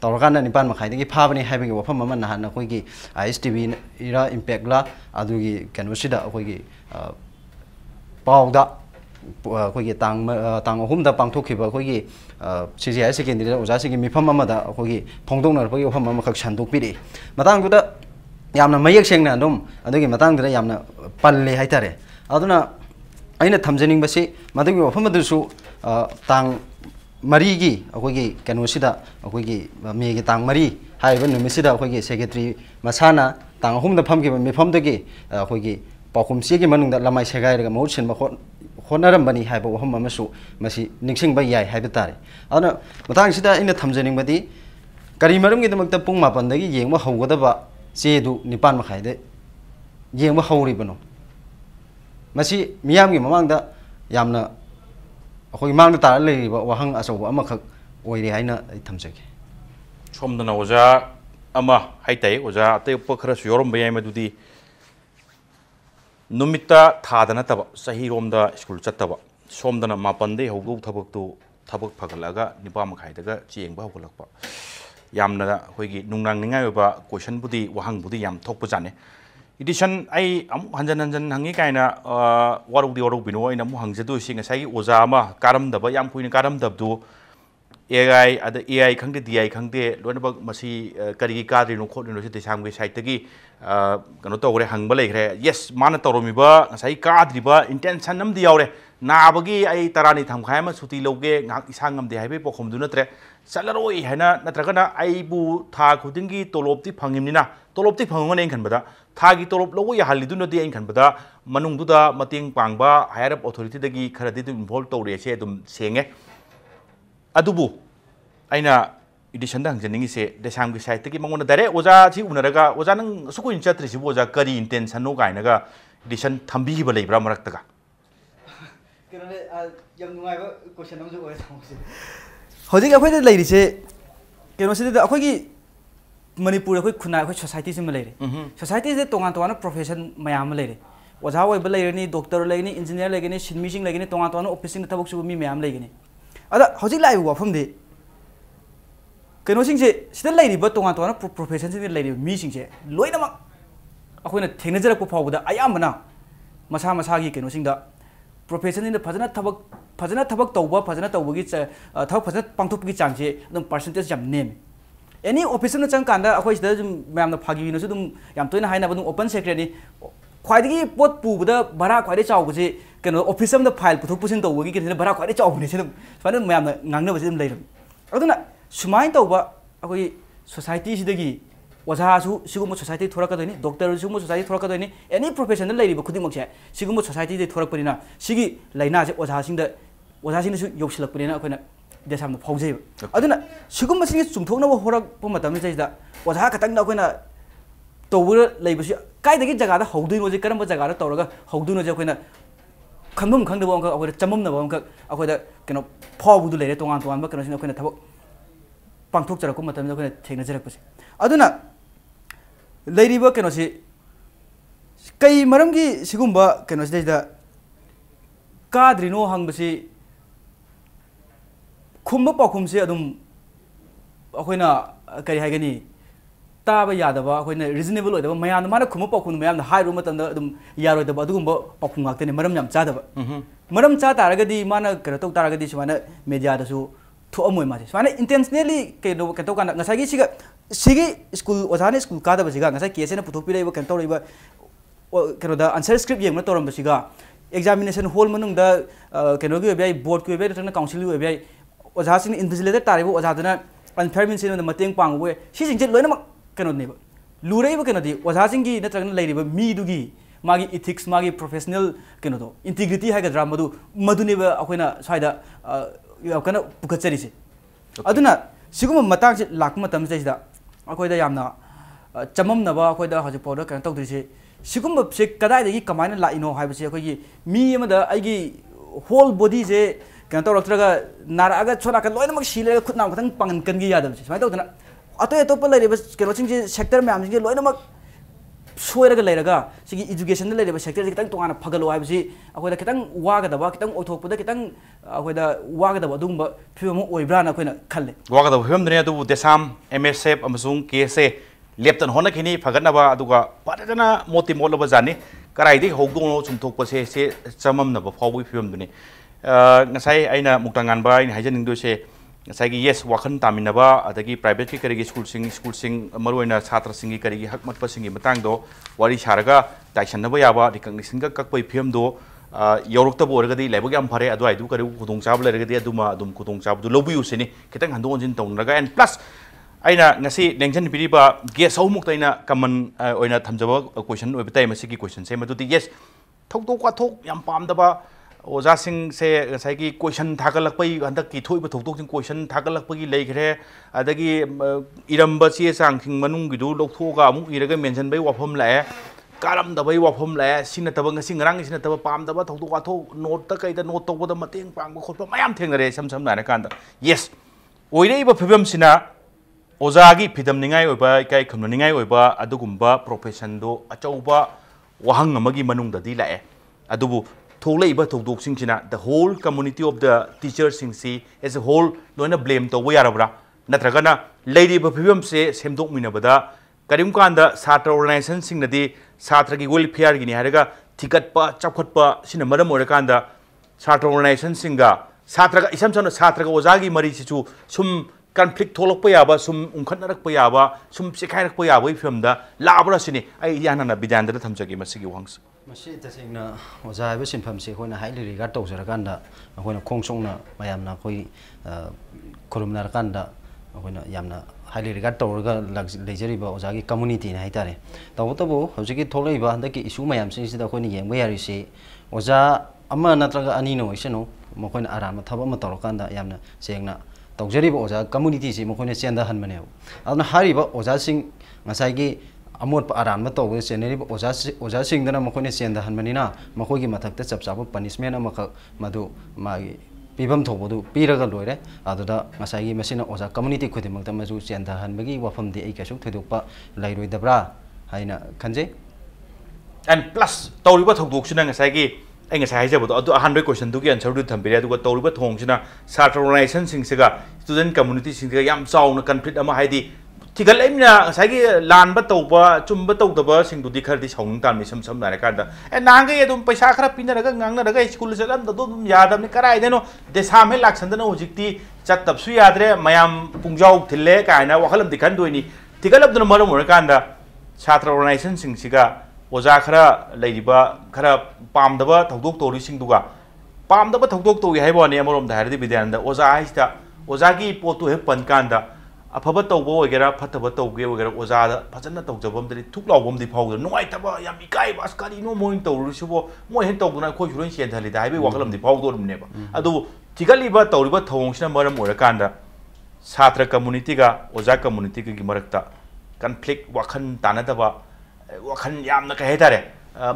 D: तौरकान निपान मखाइदगी फाबनी हाइबगी वफम अमा नहान अखोइगी ISTV इरा इम्पैक्ट ला अदुगी कैनवसिदा अखोइगी पाउदा अखोइगी तांग अहुमदा पांथोखिबा अखोइगी सीजी हायर सेकेंडरी ओजासिगी मिफम अमदा अखोइगी फोंदोंनरबगी वफम अमा खक संदोकपिरि मतांगुदा यामना मयक सेंगना अदुम अदुगी मतांगदा यामना पल्ले हाइतारे अदुना अइना थमजनिंगबसि मदुगी वफम अदुसु तांग मरीगी अखोइगी कैनोसिदा अखोइगी मेगी तांग मरी हाइबा नुमिसिदा अखोइगी सेक्रेटरी मसाना तांग अहुमदा फमगिबा मिफमदगी अखोइगी पाखुमसिगी मनुंगदा लमाइ सेगाइरगा महुत सिनबा होनरमबनी हाइबा वफम अमसु मसि निंगसिंगबा याय हाइबा तारे अदुना मतांगसिदा अइना थमजनिंगबदि करी मरमगिदमक्ता पुंग मापनदगी येंगबा हौगदबा चेदु निपान मखाइदे येंगबा हौरिबनो मसि मियामगी ममांगदा यामना अखोइ मांगदा तारा लेरिबा वहंग अचौबा अमखक ओइरे हाइना थमजगे
A: सोमदना ओजा अमा हाइताई ओजा अतैप खरसु योरमबा याय मदुदी नुमित्ता थादा नतबा सही रोमदा स्कूल चत्तबा सोमदना मापनदे हौगौ थबक्तु थबक फगलगा निपा मखाइदगा चेंगबा हौगलकपा यामना अखोइगी नुंगनांगनिंगाय ओबा क्वेश्चन बुदी वहंग बुदी याम थोकपा जाने एडिशन आई अमु हंजन हंजन हंगी कायना वारुदी वारुबिनो आइना मु हंगजदु सिंग साई ओजा अमा कारमदबा याम कुइना कारमदबदु AI खंगदे DI खंगदे लोनबक मसी करिगी काद्रिनो खोदिनो से देसामगे साइटगी कनो तोरे हंगबा लेग्रे यस माना तोरोमिबा साई काद्रिबा इंटेंशन नमदि यावरे नाबगी आई तरानी थमखाय म सुती लोगे ngak isang ngamde haibe pokhomdu natre salaroi haina natragana aibu tha khudingi tolopti phangimnina tolopti phangone en khanbada thagi tolop logo ya halidu nodi en khanbada manungduda mating pangba higher up authority dagi kharadi du involve tawre se dum senge adubu aina edition dang janingi se desam gi site gi mangona dare oja chi unaraga oja nang suku in chatri si oja kari intention no gainaga edition thambi ba leibra maraktaga
B: kene yam nungai ba question amju oy samse hojik akhoi de leiri se keno se de akhoi gi manipur akhoi khuna akhoi society sim leire society de tongan tongan profession mayam leire oja oi ba leirni doctor leirni engineer leirni sinmi sing leirni tongan tongan office sing thabuk su mi mayam leirni ada hojik lai wafam de keno sing se sida leiri ba tongan tongan profession sing leiri mi sing se loina mak akhoi na thengnajarak po phawda ayamana masa masa gi keno sing da profession in the fajana thabak tawba fajana tawbagi thab fajana pangthopgi changje dum percentage jam name any officer na chang kanda akhoi sida ma'am na phagi no dum yam toina haina badum open secretary khwaidagi pot pubada bara khwaidai chawbje keno officer na file puthok pusin tawbagi keno bara khwaidai chawbne se dum fana ma'am na ngangna bje dum leiram aduna sumai tawba akhoi society sidagi oja su sigumo society thorakadoni doctor sigumo society thorakadoni any professional leiri ba khudimok se sigumo society de thorakparina sigi laina se oja sing su yoksilakparina akoina desam na phaujai aduna sigumo sing chumthokna ba horak pa matam se da oja katang na akoina tawur leibasu kai dagi jaga da hauduino je karamba jaga da tawraga hauduino je akoina khamdum khangdaba amka akoida chamam na ba amka akoida keno phawbudu leire tongan tongan ba keno sing akoina thabak pangthok jarak ko matam da akoina thengna jarak pase aduna leiriba keno si kai maramgi sigumba keno si da kadrino hangbasi khumba pakhum se adum akoina kai haigani taba yadaba akoina reasonable oidaba mayam mana khumba pakhum mayam na hairu matam da adum yaroidaba adugumba pakhum ngaktene maram yam chadaba maram cha taragadi mana kero tok taragadi simana media da su to amoi ma simana intentionally keno keto kana ngasagi siga sigi school ozane school kada basiga ngasai kese na puthok piraiba kan tawriba keno da answer script yeng na toram basiga examination hall manung da keno gi bai board ku bai tang na council ku bai oja sin invigilator taribo oja dana unfairness sin na mateng pang we si sing je loina mak keno ne ba lurai ba keno di oja sing gi na tang na leiriba mi du gi magi ethics magi professional keno do integrity ha ga drama madu ne ba akoina saida kana pukachari se aduna siguma matang se lakma tam se da akoida yamna चममनबा अखोइदा हजि powder कन तौद्रिसे सिगुम से कदाइदगी कमाइना लाइनो हाइबसे अखोइगी मी अमदा आइगी whole body से कन तौरक्त्रगा नारागा छोनाका लोइनमक सिले खुदना खतंग पंगन कनगी यादबसे समाइ तौदना अतोय अतोप लैरेबा केरोसिंग सेक्टर मैम सिंगे लोइनमक सोयरगा लैरगा सिगी एजुकेशन दे लैरेबा सेक्टर खतंग तोंगाना फगलो हाइबसे अखोइदा खतंग वागदबा खतंग ओथोकपदा खतंग अखोइदा वागदबा दुंबा फिबम ओइब्राना अखोइना खल्ले
A: वागदबा फिबम दने अदु देसाम एमएसएफ अमसुंग केसे लेप्तन होना खिनी फगनबा अदुगा पादना मोति मोलबा जानी कराइदि होगदोनो चुमथोकपसे से चममनबा फावबि फिबम दुनी ngasai aina muktanganba aina hajaning se ngasai gi yes wakhan taminaba adagi private ki karigi school sing maroina chhatra singi karigi hakmat pa singi matang do wari saraga daisannaba yaba recognition ga kakpai phim do yorokta borga di laibo yam phare adu aidu kari khudong chab lerga di aduma adum khudong chab du lobu useni kitang handong jin tawnaga and plus aina ngasi lengjan piriba guest homuk taina common oina thamjaba question oiba tai masiki question se madu di yes thok to kwa thok yam pamdaba ओजा सिंह से की question थागलपई हंदक की थोइब थोकतोक Singh question थागलपगी लेखरे अदगी इरंब चे सांखिंग मनुंग गिदु लोथोगा अमु Irga mention बै वाफम लाए कारम दबै वाफम लाए सिन तब ngasi ngrang सिन तब पाम दब थोकतो वाथो नोट त कैदा नोट तोबद मतेंग पांग खोप मयाम थेंगरे सम सम नाने कांदा यस ओइरेब फिबम सिना ओजागी फिदम निंगाई ओबा इकाई खमन निंगाई ओबा अदुगुंबा प्रोफेशन दो अचौबा वहंग अमगी मनुंग ददी लाए अदुबु थोलेइबा थोकदोकसिंगसिना the whole community of the teachers singsi as a whole loina blame to yarabra natragana leiriba phibam se semdok minabada karim kanda satra organization singnadi satra gi welfare gi ni haraga thikatpa chapkhatpa sina maram orakanda satra organization singa satra ga isam samna satra ga oja gi mari sichu sum conflict tholokpa yaba sum unkhatnarakpa yaba sum sekhairakpa yaba ifamda labra sini ai yanana Bidyananda thamjagi masigi wangs
D: मसी तसेंगना ओजा highway सिनफमसे खोना highly regard तौजरकांदा अखोना खोंगसोंगना मयामना खोई खुरुमनारकांदा अखोना यामना highly regard तौरगा लेजरिबा ओजागी community ने हाइतारे तबतबो हौजिकी थोलैबा हंदकी issue मयामसिंगसिदा अखोनी येंबा यारिसे ओजा अमा नत्रगा अनी no इसनो मखोना आराम थबा म तौरकांदा यामना सेंगना तौजरिबा ओजा कम्युनिटी से मखोना चेंदा हनमने अदना हारिबा ओजासिंग ngसाइगी अमोट आराम तौब चेनरी ओजा सिंगदना मखोने चेंदा हनमनिना मखोगी मथक्ता चपचाप पनिशमेंट अमख मधु मागी पीबम थोबदु पीरगा लोइरे अदुदा ngसाइगी मसिना ओजा कम्युनिटी खुदिमक्ता मजु चेंदा हनबगी वफमदि ए कैसु थोदोपा लाइरोइदब्रा हाइना खंजे
A: and plus तौरिबा थोकदोकसिना ngसाइगी ai ngasai haijabado adu 100 question du gi answer du thambire adu tauruba thongsina satra organization singsiga student community singsiga yam chauna conflict ama haidi थिगल एमना सागी लानबा तौबा चुम्बा तौदबा सिंगदुदि खरदि साउंग तानमि सम सम नारे कादा ए नांगे एदुम पैसा खरा पिनरगा ngangnaraga स्कूल सेलम ददुम यादमनि कराइदेनो देसाम हे लाक्संदनो हुजिक्ति चत्तबसु याद्रे मयाम पुंगजाउ थिल्ले कायना वखलम दिखन दोइनि थिगल अबदुन मरम ओरकांदा छात्र ऑर्गेनाइजेशन सिंगसिगा ओजा खरा लैरिबा खरा पामदबा थौदोक तोरि सिंगदुगा पामदबा थौदोक तोइ हाइबोनि अमरोम दा हारदि Bidyananda ओजा हाइस्ता ओजागी पोतु हे पनकांदा अफब तौब वगैरह फतब तौगे वगैरह ओजा फजन तौजबमदि थुक लावबमदि फावद नुवाइतब याम इकाइ बास करिनो मोइन तौरुसुबो मोइ हेन तौदना खोइ सुरोइन सेनथलिदा हाइबे वखलमदि फावदोरमनेबा अदु थिगलिबा तौरिबा थौंगसिना मरम ओरकांदा छात्र कम्युनिटी गा ओजा कम्युनिटी गी मरक्ता कन्फ्लिक्ट वखन तानदबा वखन यामना कहेतारे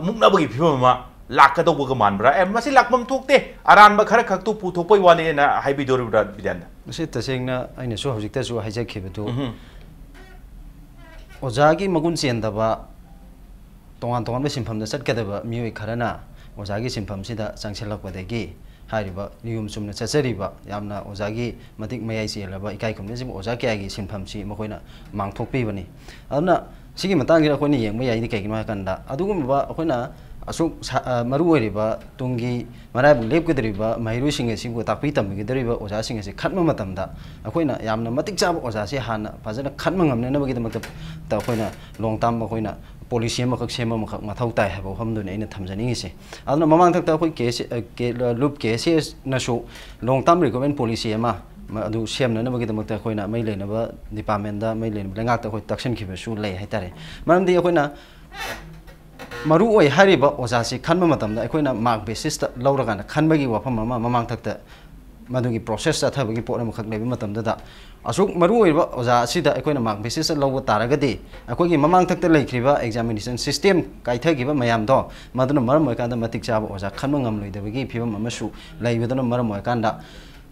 A: मुक्नबगी फिबमा लाकदौबगा मानब्रा ए मसि लाकमम थोकते आरानबा खरा खक्तु पुथोपै वाने ना हाइबिदोरब्रा Bidyananda
D: मसी तसेंगना आइना सो हजिकता सो हाइजाखिबदु ओजागी मगुन चेंदबा तोंगान तोंगान सिंफमदा चटकदबा मियोय खरना ओजागी सिंफमसिदा चांगसेलकपदगी हारिबा नियम सुमना चचरिबा यामना ओजागी मतिक मयाइ चेलबा इकाइ खुमनेसिम ओजा क्यागी सिंफमसि मखोइना मांगथोकपिबनि अदुना सिगी मतांगिरा अखोइना येंबा याइदि कैगिनो हाकंदा अदुगुमबा अखोइना असुक मरु ओइरिबा तुंगी मराइब लेपगदरिबा माहिरुसिंग सिंगु तापि तमगिदरिबा ओजासिंग से खत्म मतमदा अखोइना यामना मतिक चाब ओजासे हाना फजना खत्म ngamnenabagidamak ta अखोइना long term अखोइना policy अमखक सेम अमखक मथौ ताइ हाबो हमदुने इन थमजनिंगिसे अदुना ममांग थक्ता अखोइ के लूप केसेस नसु long term recommend policy अमा अदु सेमननबगिदमक अखोइना मै लेनबा डिपार्टमेंट दा मै लेन लेंगाक अखोइ तक्सन खिबसु लै हाइतारे मरमदि अखोइना मरु ओइ हारिबा ओजासी खनबा मतमदा अखोइना मार्क बेसिस ता लौरगाना खनबगी वफम अमा ममांग थक्ता मदुगी प्रोसेस ता थबगी pot अमखक लेबि मतमदा asuk maru oiba oja asida akoina mark basis lawba taragadi akoigi mamang thakta leikriba examination system kaithagiba mayam do maduna maram oikanda matik chaba oja khanma ngamloidabagi phibam amasu laibadana maram oikanda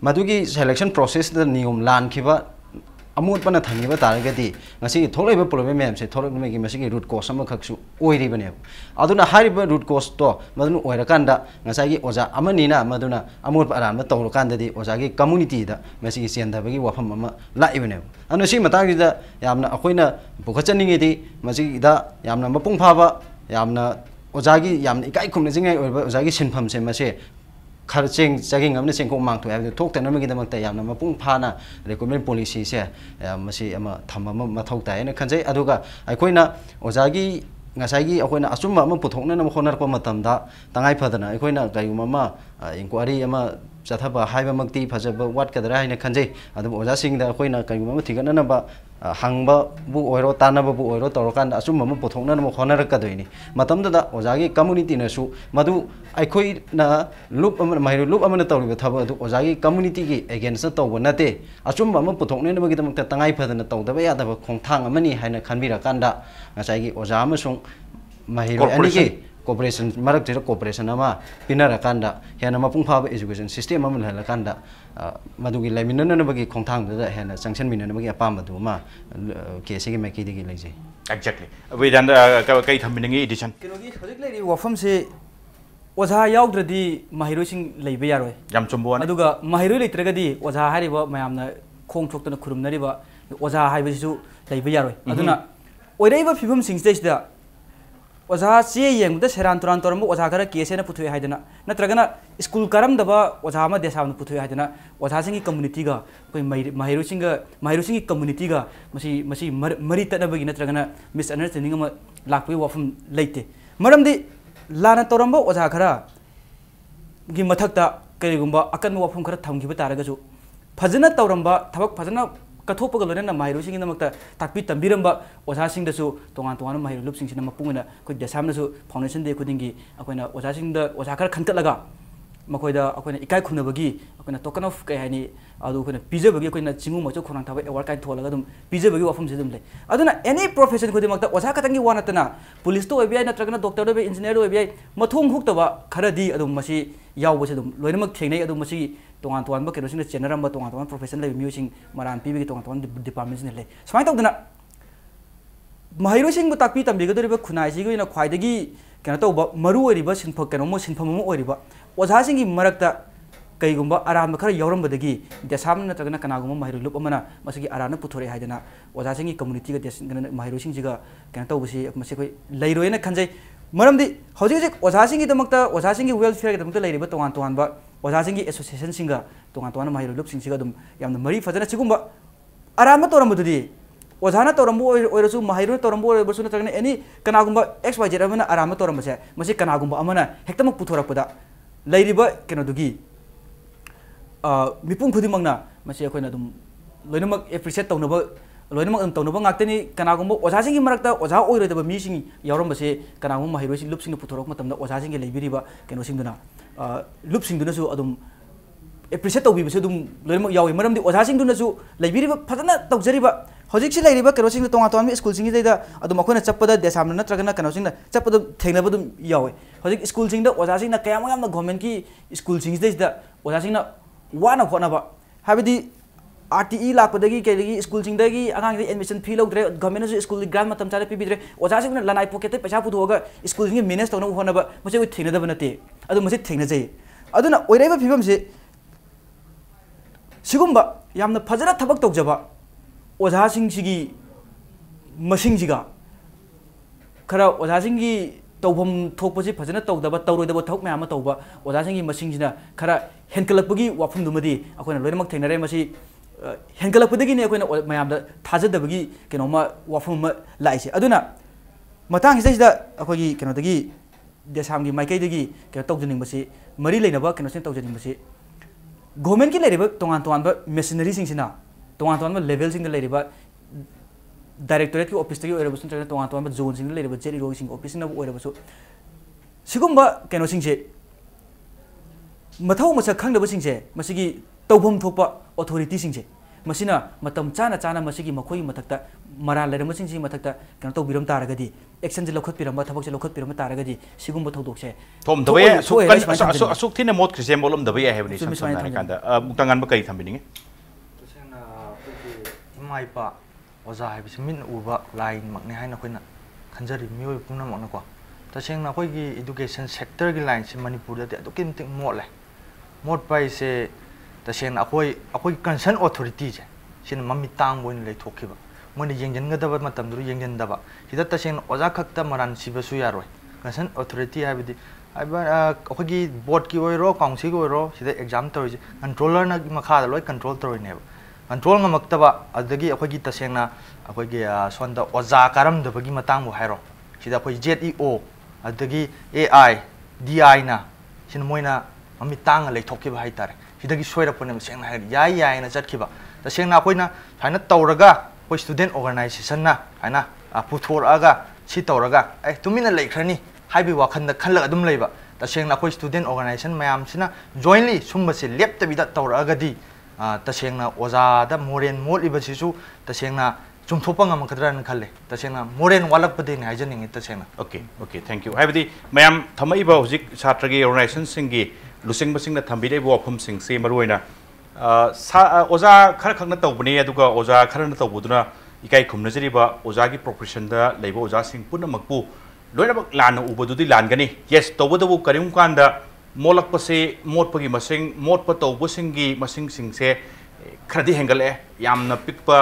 D: madugi selection process da niyom lan khiba amut pana thangiba taragadi ngasi tholaiba problem mem se tholak megi masigi root cause ama khaksu oiribane aduna hariba root cause to maduna oirakanda ngasagi oja amanina maduna amut aran ma tawrokanda di oja gi community da masigi sendabagi wafam ama laibane anu si matagi da yamna akoina bukhachaningi di masigi da yamna mapung phaba yamna oja gi yamna ikai khumna jingai oiba oja gi sinpham se mase खर्चें चगिंग हमने चेंको मांगतो है थोक तनम की दमक यामना मपुंग फाना recommend policy से मसी अमा थम मथौ ताय न खंजै अदुगा अखोइना ओजागी ngasai akoina asumba ama puthokna na khonar ko matamda tangai phadana akoina gaiyuma ma inquiry ama chathaba haiba makti phajaba wat kadra haina khanjai adu oja sing da akoina gaiyuma ma thigana na ba hangba bu oiro tanaba bu oiro torokan asumba ma puthokna na khonar ka doini matamda da ojagi community na su madu aikoi na loop ama mai loop ama na tawri thaba adu ojagi community gi against tawba nate asumba ma puthokne na gi damak tangai phadana tawdaba ya da khongthang amani haina khanbira kanda ngasai gi oja ma sung mahiro ani ki cooperation marak jira cooperation ama pinara kanda hena mapung phaba education system ama hala kanda madugi laiminana na bagi khongthang da hena sanction minana bagi apam du ma kesi gi maki digi leije
A: exactly we dan kai thaminangi edition
B: kenogi hojik lei wafam se oja yaudradi mahiro sing leibe yaroi
A: jam chumbo
B: aduga mahiro leitragadi oja hariba mayamna khong thokna khurumnariba oja haibisu leibe yaroi aduna oiraiba phibam singstesida oja che yengda seran turan tormu oja gara kese na puthui haidana natragana school karam daba oja ma desam na puthui haidana oja singi community ga koi mahiru singi community ga masi mari tana bagi natragana misunderstanding ma lakpi wafum leite maramdi lana toramba oja gara gi mathakta karigumba akan wafum khara thamgiba taragasu phajana toramba thabak phajana kathopga lorena mahiru singi namakta takpi tambiramba oja sing dasu tongan tongan mahiru lup sing sinama pungena koi desam nasu foundation day kudingi akoina oja sing da oja khar khankatlaga makoida akoina ikai khunabagi akoina token of kai hani adu akoina pijabagi akoina chingu macho khonang thaba award kai tholaga dum pijabagi wafum se dum le aduna any profession kudimakta oja khatangi wanatana police to obi natragana doctor obi engineer obi mathung huktaba kharadi adum masi yawbase dum loinamak thengnai adum masi tongan tongan ba kero sing general ba tongan tongan profession le music maran pi bi tongan tongan departments ne le smai tawdana mahiru sing bu takpi tambi gadori ba khunai si goina khwaidagi kana to ba maru ori ba sinphak kana mo sinpham mo ori ba oja sing gi marakta kaigumba aram khara yawram badagi desam na tagna kana gumma mahiru lup amana masigi arana puthore haidana oja sing gi community ga des mahiru sing jiga kana to busi masi koi leiroena khanjai maramdi hojik oja sing gi damakta oja sing gi welfare gi damakta leiriba tongan tongan ba oja sing gi association singa tongan tongan mahiru lup sing siga dum yamna mari fajana sigumba arama toramududi ojana torambu oirasu mahiru torambu oirasu na tagna any kanagumba xyz amana arama torambase masi kanagumba amana hektamak puthorakpada leiriba kenodugi mipung khudimangna masi akoina dum loinamak appreciate tawnaba loinamak tawnaba ngakteni kanagumba oja singi marakta oja oirodaba mi sing yawrambase kanagumba mahiru sing lup sing puthorak matamda oja singi leibiriba keno singduna lup singduna su adum appreciate tawbi base dum loinamak yawi maramdi oja singduna su leibiriba phadana tawjariba hojik si leiriba keno sing tonga tonga school sing da adum akoina chappada desam na tragana keno sing chappada thengnaba dum yawi hojik school sing da oja sing na kayam yamna government ki school sing da oja sing na wana khonaba habidi RTE lakpadagi kedagi school sing dagi angang admission fee logdre government su school grant matam chale pibidre oja sing na lanai pocket paisa puthoga school sing manage tawna khonaba mase wi thengna daba nate adu mase thengna jai aduna oiraiba phibam se sigumba yamna phajara thabak tawjaba oja sing sigi masing jiga khara oja sing gi tawbam thokpasi phajana tawdaba tawroidaba thok ma ama tawba oja sing gi masing jina khara henkalakpagi wafum dumadi akoina loinamak thengnare masi henkalakpadagi ne akoina mayamda thajadabagi kenoma wafum ma laise aduna matang sida akogi kenodagi desam gi maikai dagi ke tawjning basi mari leinaba kenosen tawjning basi government ki leiriba tongan tongan ba machinery sing sina tongan tongan ba level sing da leiriba directorate ki office tagi oiraba sun tongan tongan ba zone sing da leiriba jeri ro sing office na oiraba so sigumba keno sing se mathau masa khangdaba sing se masigi tawbam thokpa authority sing se मसिना मतम चाना चाना मसिगी मखोई मथक्ता मरा लेरमसिंग सी मथक्ता कन तो बिरम तारगदी action जे लखत पिरम थबक जे लखत पिरम तारगदी सिगुम थौदोक से
A: थोम दबे असुक थिने मोद क्रिसेम बोलम दबे हेबनी समसम कांदा मुक्तांगानबा कई थम्बिनिंगे
C: तसेंना इमाइपा ओजा हाइबिस मिन उबा लाइन मकने हाइना खोइना खंजरी मियोय पुंगना मकना को तसेंना खोइगी एजुकेशन सेक्टर की लाइन से मणिपुर दे अदुके मतिक मोले मोट पाइसे तसेंना अखोई कंसर्न अथॉरिटी जे सिन मम्मी तांग बोइन लेथोखिबा मोनि येंजनगदबा मतमदु येंजनदबा हिदा तसेंना ओजा खक्ता मरान सिबसु यारोय कंसर्न अथॉरिटी हाइबदि अखोगी बोर्ड की ओइरो काउंसिल की ओइरो सिदा एग्जाम तोरिजे कंट्रोलर ना मखादा लोय कंट्रोल तोरिनेबा control ngamaktaba adagi akhoi tasengna akhoi ge sonda oja karam dabagi matang bu hairo sida akhoi ZEO adagi AI DI na sin moina ami tang lei thokkiba haitare sidagi soira pone sengna hai yai na chatkiba tasengna akhoi na thaina tawraga akhoi student organization na haina puthoraga si tawraga tumina leikrani haibi wakhan da khallaga dum leiba tasengna akhoi student organization mayam sina jointly sumba se leptabida tawraga di तसेंना ओजा moraine मोलिबसिसु तसेंना चुमथोपा ngamakhadran khalle तसेंना moraine वालकपदे ने हाइजनिंग तसेंना
A: okay thank you हाइबदी ma'am थमइबा हुजिक छात्र की organisation सिंगी लुसिंग busing थम्बिदे वाफम सिंग से मरुइना ओजा खर खंगना तौबने अदुगा ओजा खरना तौबुदुना इकाई खुमनजरिबा ओजा की प्रोफेशन दा लेबो ओजा सिंग पुनमकपु लोइनबक लान उबदुदि लानगनी यस तौबदबु करिम कांदा मोलकपसे मोटपगी मसिंग मोटप तौबसिंगी मसिंग सिंगसे खरदि हेंगले यामना पिकपा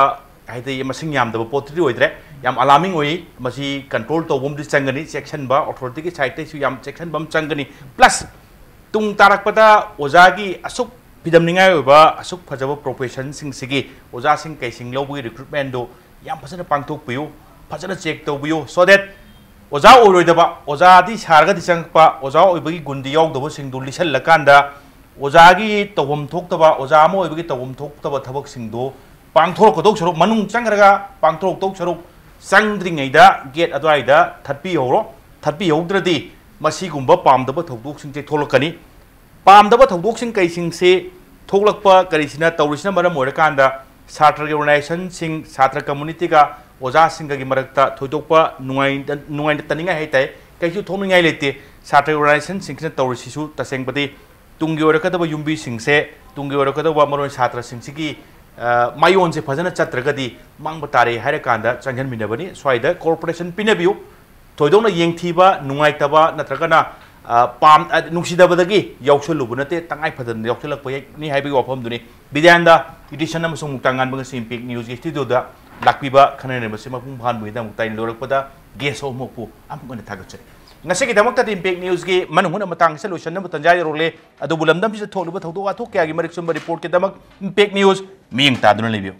A: हाइदे मसिंग यामदब पोत्री ओइद्रे याम अलार्मिंग ओइ मसी कंट्रोल तौबम दि चंगनी सेक्शन बा अथॉरिटी की साइड ते सु याम सेक्शन बम चंगनी प्लस तुंग तारकपदा ओजागी असुक फिदमनिंगाय ओबा असुक फजब प्रोफेशन सिंगसिगी ओजा सिंग कैसिंग लौबगी रिक्रूटमेंट दो याम फजना पांगथोक पियु फजना चेक तौबियु सो दैट ओजा ओरोइदबा ओजादी सारगदी चंगपा ओजा ओइबगी गुंदी यौदबो सिंगदु लिसलकांदा ओजागी तवम थोक्तबा ओजा अमो ओइबगी तवम थोक्तबा थबक सिंगदो पांगथोरकदोक सरुक मनुंग चंगरगा पांगथोरकदोक सरुक चंगद्रिङैदा गेट अद्वाइदा थत्पि होरो थत्पि होद्रदी मसीगुंबा पामदबा थौदोक सिंगजे थोलकनी पामदबा थौदोक सिंग कैसिंगसे थोलकपा करिसिना तौरिसिना मरम ओरकांदा छात्र ऑर्गेनाइजेशन सिंग छात्र कम्युनिटी का ओजा सिंगगी मरक्ता थोइदोकपा नुंगाइन तनिंगा हेताय कैसु थोनिंगाय लेते छात्र ऑर्गेनाइजेशन सिंगने तौरिसिसु तसेंगबदी तुंगी ओरकदबा युम्बी सिंगसे तुंगी ओरकदबा मरोय छात्र सिंगसिगी मायोन से फजना चत्रगदी मांगबा तारे हायरकांदा चंगन मिनबनी स्वाइदा कॉर्पोरेशन पिनबियु थोइदोना येंगथीबा नुंगाइतबा नत्रगना पाम नुंसिदबदगी यौसलुबु नते तंगाइ फदन यौसलकपय नि हाइबी वाफम दुनी बिद्यानंदा एडिशन अमसुंग मुक्तांगानबा सिंपिक न्यूज की स्टूडियोदा लाक्पिबा खनने मसे मपुंग भानबुइदा मुक्ताइन लोरकपदा guess ओमोपु अमगन थागचरे ngasi damak ta impact news gi manung matang solution na tanjai role adu bulamdam se tholuba thodu wa thok kya gi marik sum report ke damak impact news ming ta dun lebiu